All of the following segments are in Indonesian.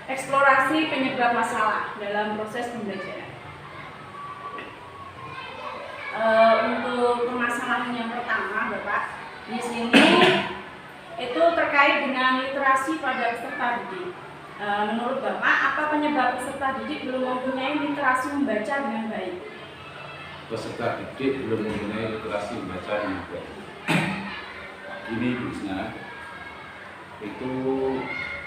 eksplorasi penyebab masalah dalam proses pembelajaran. Untuk permasalahan yang pertama, Bapak, di sini itu terkait dengan literasi pada peserta didik. Menurut Bapak, apa penyebab peserta didik belum mempunyai literasi membaca dengan baik? Peserta didik belum mempunyai literasi membaca dengan baik. Ini bisnya itu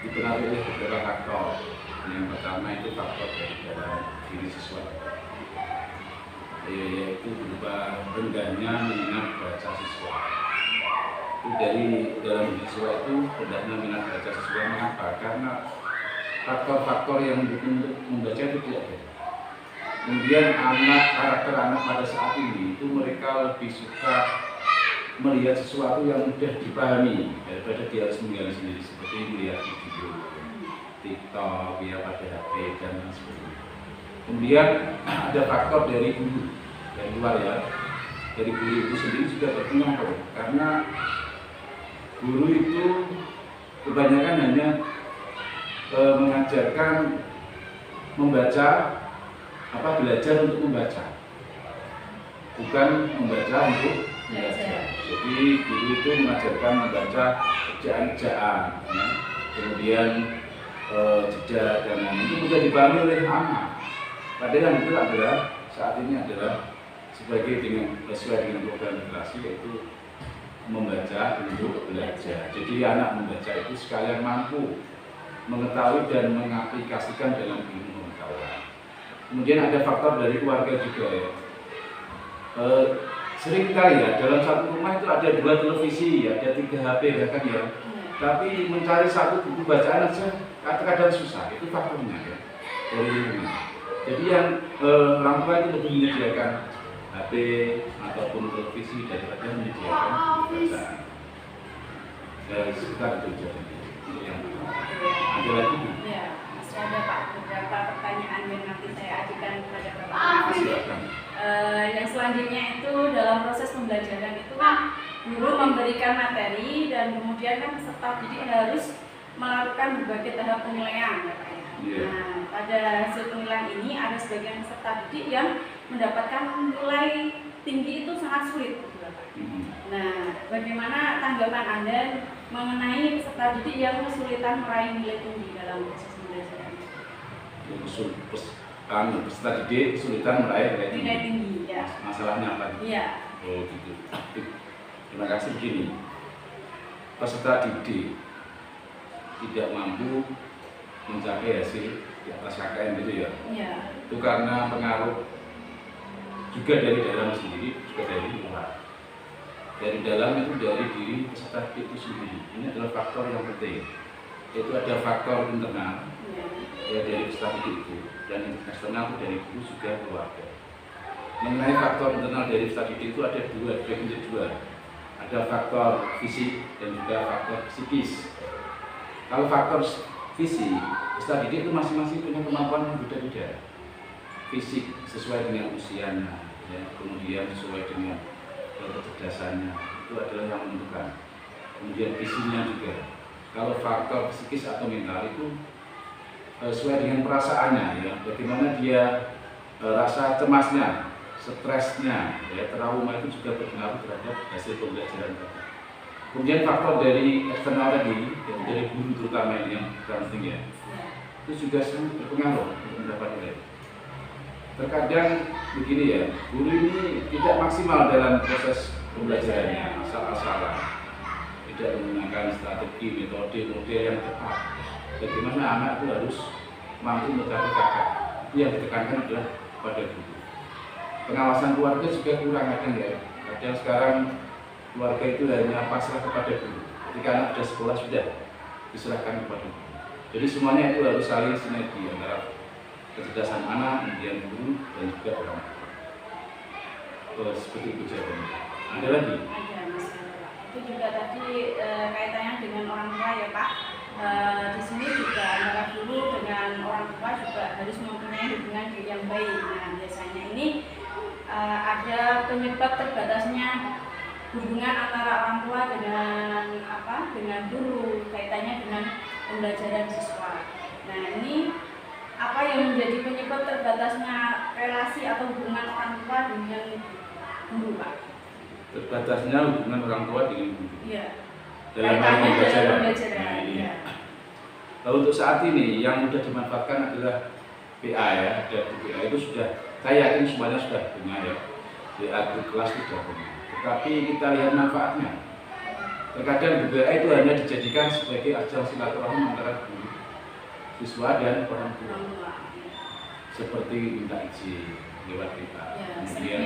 dipengaruhi oleh beberapa faktor. Yang pertama itu faktor dari dalam diri siswa, yaitu berupa rendahnya minat baca siswa. Itu dari dalam siswa itu rendahnya minat baca siswa. Mengapa? Karena faktor-faktor yang mendukung untuk membaca itu tidak ada. Kemudian karakter anak pada saat ini itu mereka lebih suka melihat sesuatu yang mudah dipahami daripada dia harus menggali sendiri, seperti melihat video, TikTok, ya pada HP dan lain sebagainya. Kemudian ada faktor dari guru dari luar ya, dari guru itu sendiri juga berpengaruh, karena guru itu kebanyakan hanya mengajarkan membaca, belajar untuk membaca, bukan membaca untuk belajar. Jadi guru itu mengajarkan membaca ejaan-ejaan, ya. Kemudian jeda dan lain itu mudah dipahami oleh anak. Padahal itu adalah saat ini adalah sesuai dengan program literasi, yaitu membaca untuk belajar. Jadi anak membaca itu sekalian mampu mengetahui dan mengaplikasikan dalam ilmu pengetahuan. Kemudian ada faktor dari keluarga juga ya. Sering kali ya dalam satu rumah itu ada 2 televisi, ada 3 HP bahkan ya. Tapi mencari satu buku bacaan aja kadang-kadang susah. Itu faktornya ya dari rumah. Jadi yang orang tua itu lebih menyediakan HP ataupun televisi daripada menyediakan bacaan. Sekitar itu jadi yang ada lagi. Ya, masih ada Pak beberapa pertanyaan yang nanti saya ajukan kepada Bapak. Yang selanjutnya itu dalam proses pembelajaran itu kan guru memberikan materi dan kemudian kan peserta didik harus melakukan berbagai tahap penilaian ya Pak ya. Yeah. Nah, pada hasil penilaian ini ada sebagian peserta didik yang mendapatkan nilai tinggi itu sangat sulit Bapak. Nah, bagaimana tanggapan Anda mengenai peserta didik yang kesulitan meraih nilai tinggi dalam proses pembelajaran? Peserta didik kesulitan meraih nilai tinggi ya. Masalahnya apa? Iya. Oh gitu. Terima kasih. Begini, peserta didik tidak mampu mencapai hasil di atas KKM gitu ya. Iya. Itu karena pengaruh juga dari dalam sendiri, juga dari luar. Dari dalam itu dari diri peserta didik itu sendiri. Ini adalah faktor yang penting. Itu ada faktor internal ya dari peserta didik itu, dan eksternal itu dari guru juga keluarga. Mengenai faktor internal dari peserta didik itu ada dua. Ada faktor fisik dan juga faktor psikis. Kalau faktor fisik, peserta didik itu masing-masing punya kemampuan yang beda-beda. Fisik sesuai dengan usianya, ya, kemudian sesuai dengan kecerdasannya, itu adalah yang menentukan. Kemudian visinya juga. Kalau faktor psikis atau mental itu sesuai dengan perasaannya, ya, bagaimana dia rasa cemasnya, stresnya, ya, trauma itu juga berpengaruh terhadap hasil pembelajaran tadi. Kemudian faktor dari eksternal tadi, dari guru terutama ini yang penting ya, itu juga sangat berpengaruh untuk mendapat nilai. Terkadang begini ya, guru ini tidak maksimal dalam proses pembelajarannya, asal-asalan, tidak menggunakan strategi, metode yang tepat. Bagaimana anak itu harus mampu mencapai kakak. Itu yang ditekankan adalah pada guru. Pengawasan keluarga juga kurang kadang ya. Kadang sekarang keluarga itu hanya pasrah kepada guru. Ketika anak sudah sekolah sudah diserahkan kepada guru. Jadi semuanya itu harus saling sinergi antara kecerdasan anak, kemudian guru dan juga orang tua. Seperti itu jawabannya. Ada lagi? Ada Mas. Itu juga tadi kaitannya dengan orang tua ya Pak. Di sini juga antara guru dengan orang tua juga harus mempunyai hubungan yang baik. Nah, biasanya ini ada penyebab terbatasnya hubungan antara orang tua dengan guru, kaitannya dengan pembelajaran siswa. Nah, ini apa yang menjadi penyebab terbatasnya relasi atau hubungan orang tua dengan guru, Pak? Terbatasnya hubungan orang tua dengan guru. Iya. Dalam hal Kaitannya pembelajaran. dalam pembelajaran. Nah, ini. Iya. Lalu untuk saat ini yang mudah dimanfaatkan adalah PA ya, dan PA itu sudah, saya yakin semuanya sudah punya ya, PA di kelas sudah punya. Tetapi kita lihat manfaatnya. Terkadang PA itu hanya dijadikan sebagai ajang silaturahmi antara guru, siswa dan orang tua. Seperti minta izin lewat PA. Kemudian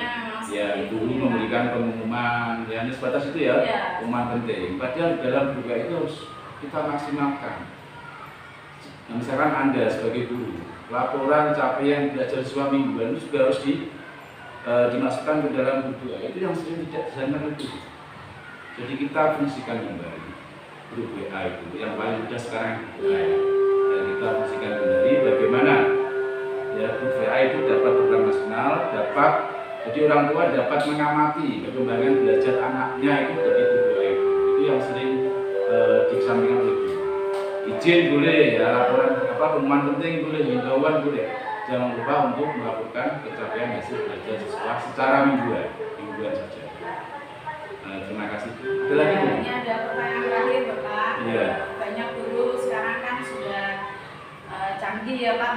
ya guru memberikan pengumuman, ya hanya sebatas itu ya, pengumuman penting. Padahal dalam PA itu harus kita maksimalkan. Nah, misalkan Anda sebagai guru, laporan capaian belajar siswa mingguan itu juga harus dimasukkan ke dalam grup WA. Itu yang sering tidak disampaikan itu. Jadi kita fungsikan kembali grup WA itu, yang paling mudah sekarang WA. Dan kita fungsikan kembali bagaimana ya grup WA itu dapat program nasional, dapat jadi orang tua dapat mengamati perkembangan belajar anaknya itu dari grup WA itu. Itu yang sering disampaikan oleh guru. Izin boleh, ya laporan pengumuman penting boleh, himbauan boleh. Jangan lupa untuk melakukan pencapaian hasil belajar siswa secara mingguan saja. Terima kasih. Ada lagi Bu? Ini ada pertanyaan terakhir Bapak. Iya. Banyak guru sekarang kan sudah canggih ya Pak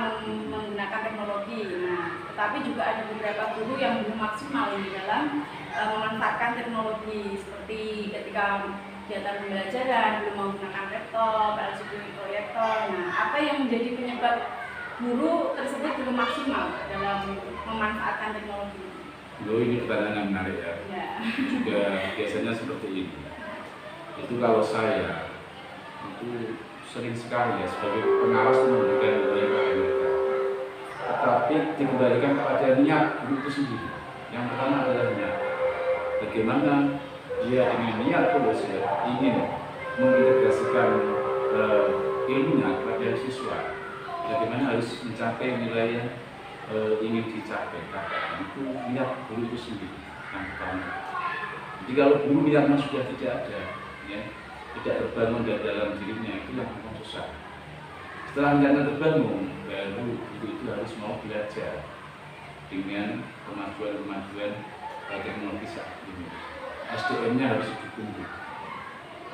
menggunakan teknologi. Nah, tetapi juga ada beberapa guru yang belum maksimal di dalam memanfaatkan teknologi, seperti ketika kegiatan pembelajaran belum menggunakan laptop, LCD proyektor. Nah, apa yang menjadi penyebab guru tersebut belum maksimal dalam memanfaatkan teknologi? Ini pertanyaan yang menarik ya. Ya. Juga biasanya seperti ini. Itu kalau saya itu sering sekali ya sebagai pengawas memberikan nilai kepada mereka. Tetapi dikembalikan kepada niat guru itu sendiri. Yang pertama adalah niat. Bagaimana dia dengan niat tulus ya, ingin mengintegrasikan ilmunya kepada siswa. Bagaimana harus mencapai nilai yang ingin dicapai, katakan itu niat guru itu sendiri yang pertama. Jadi kalau guru niatnya sudah tidak ada, ya, tidak terbangun dari dalam dirinya, itu yang akan susah. Setelah niatnya terbangun, baru guru itu harus mau belajar dengan kemajuan teknologi saat ini. SDM-nya harus ditumbuh.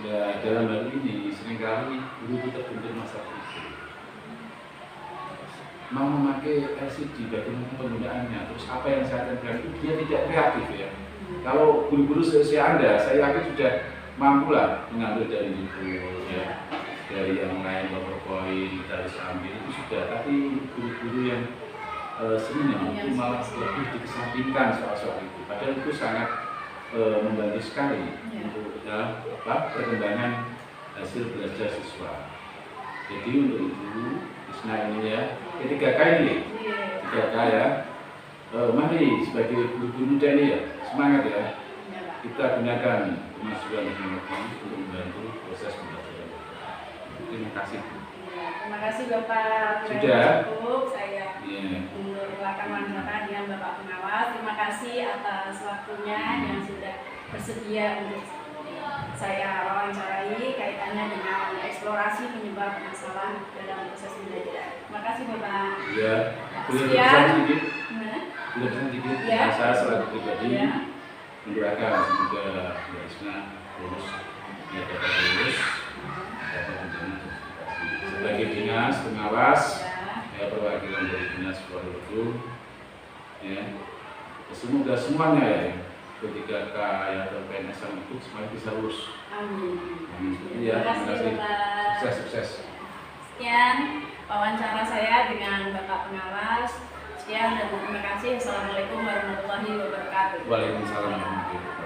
Nah, dalam hal ini seringkali guru itu terbentur masa kritis. Mau memakai LCD, bagaimana penggunaannya, terus apa yang saya tempelkan itu dia tidak kreatif ya. Kalau guru-guru seusia Anda, saya yakin sudah mampu lah mengambil dari YouTube ya, dari yang lain, PowerPoint kita harus ambil itu sudah. Tapi guru-guru yang seninya itu malah lebih dikesampingkan soal-soal itu. Padahal itu sangat membantu sekali untuk perkembangan hasil belajar siswa. Jadi untuk itu, Isna ini ya, K3K ini, 3K ya. Mari sebagai guru-guru muda ini ya, semangat ya. Kita gunakan kemajuan teknologi untuk membantu proses pembelajaran. Terima kasih. Terima kasih Bapak. Sudah. Cukup saya melakukan wawancara dengan Bapak Pengawas. Terima kasih atas waktunya yang sudah bersedia untuk saya wawancarai kaitannya dengan eksplorasi penyebab masalah dalam proses belajar. Terima kasih Bapak. Ya, boleh Sekian. berpesan sedikit. Boleh berpesan sedikit. Ya. Saya selaku pribadi Ya. mendoakan semoga Bu Isna lulus, ya dapat lulus, dapat menjalani sertifikasi. Sebagai dinas pengawas, ya perwakilan dari dinas Purworejo, ya semoga semuanya ya. P3K ya atau PNS itu semuanya bisa lulus. Amin. Ya, Terima kasih Bapak. Sukses. Sekian wawancara saya dengan Bapak Pengawas. Sekian dan terima kasih. Assalamualaikum warahmatullahi wabarakatuh. Waalaikumsalam warahmatullahi wabarakatuh.